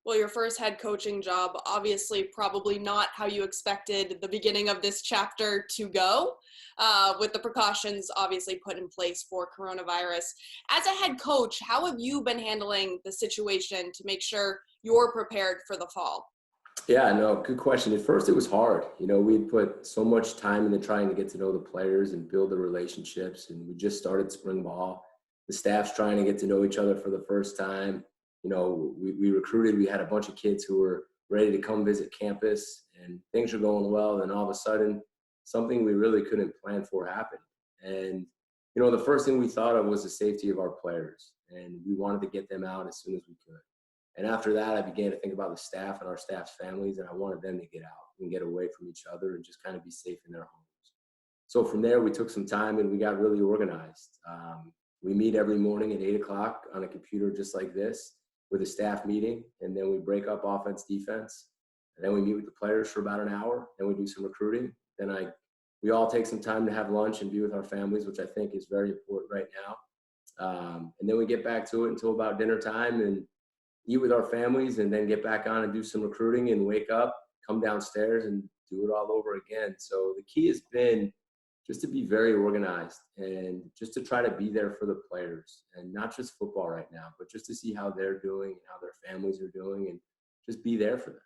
Well, your first head coaching job, obviously probably not how you expected the beginning of this chapter to go, with the precautions obviously put in place for coronavirus. As a head coach, how have you been handling the situation to make sure you're prepared for the fall? Yeah, no, good question. At first, it was hard. We'd put so much time into trying to get to know the players and build the relationships, and we just started spring ball. The staff's trying to get to know each other for the first time. We recruited. We had a bunch of kids who were ready to come visit campus, and things are going well. And all of a sudden, something we really couldn't plan for happened. And the first thing we thought of was the safety of our players, and we wanted to get them out as soon as we could. And after that, I began to think about the staff and our staff's families, and I wanted them to get out and get away from each other and just kind of be safe in their homes. So from there, we took some time and we got really organized. We meet every morning at 8 o'clock on a computer just like this with a staff meeting, and then we break up offense, defense, and then we meet with the players for about an hour. Then we do some recruiting. We all take some time to have lunch and be with our families, which I think is very important right now. And then we get back to it until about dinner time and eat with our families, and then get back on and do some recruiting and wake up, come downstairs and do it all over again. So the key has been just to be very organized and just to try to be there for the players, and not just football right now, but just to see how they're doing and how their families are doing and just be there for them.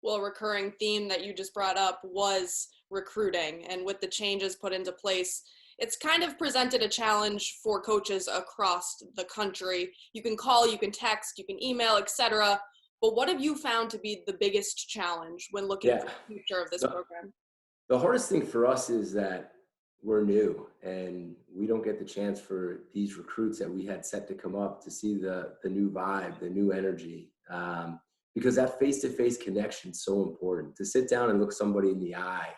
Well, a recurring theme that you just brought up was recruiting, and with the changes put into place, it's kind of presented a challenge for coaches across the country. You can call, you can text, you can email, etc. But what have you found to be the biggest challenge when looking for the future of this program? The hardest thing for us is that we're new and we don't get the chance for these recruits that we had set to come up to see the new vibe, the new energy. Because that face-to-face connection is so important. To sit down and look somebody in the eye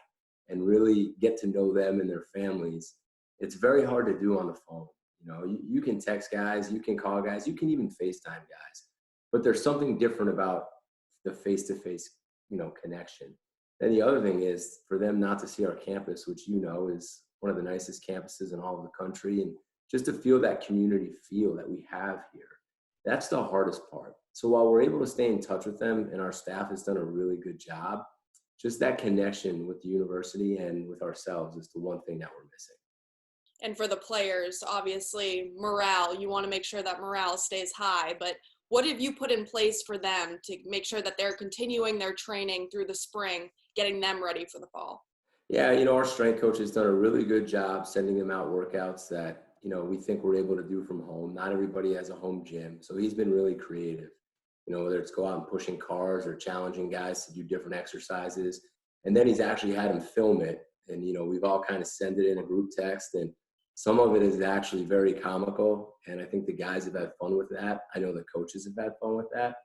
and really get to know them and their families, it's very hard to do on the phone. You can text guys, you can call guys, you can even FaceTime guys, but there's something different about the face-to-face, connection. Then the other thing is for them not to see our campus, which is one of the nicest campuses in all of the country, and just to feel that community feel that we have here. That's the hardest part. So while we're able to stay in touch with them and our staff has done a really good job, just that connection with the university and with ourselves is the one thing that we're missing. And for the players, obviously, morale, you want to make sure that morale stays high, but what have you put in place for them to make sure that they're continuing their training through the spring, getting them ready for the fall? Yeah, our strength coach has done a really good job sending them out workouts that, we think we're able to do from home. Not everybody has a home gym, so he's been really creative. Whether it's go out and pushing cars or challenging guys to do different exercises. And then he's actually had them film it. And, we've all kind of sent it in a group text, and some of it is actually very comical. And I think the guys have had fun with that. I know the coaches have had fun with that.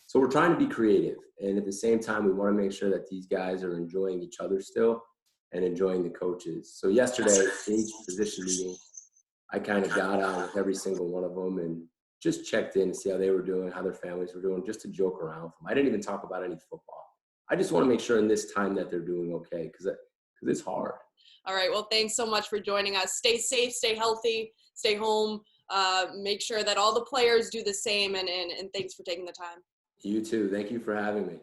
So we're trying to be creative. And at the same time, we want to make sure that these guys are enjoying each other still and enjoying the coaches. So yesterday, in each position meeting, I kind of got on with every single one of them and just checked in to see how they were doing, how their families were doing, just to joke around with them. I didn't even talk about any football. I just want to make sure in this time that they're doing okay, because it's hard. All right. Well, thanks so much for joining us. Stay safe, stay healthy, stay home. Make sure that all the players do the same, and thanks for taking the time. You too. Thank you for having me.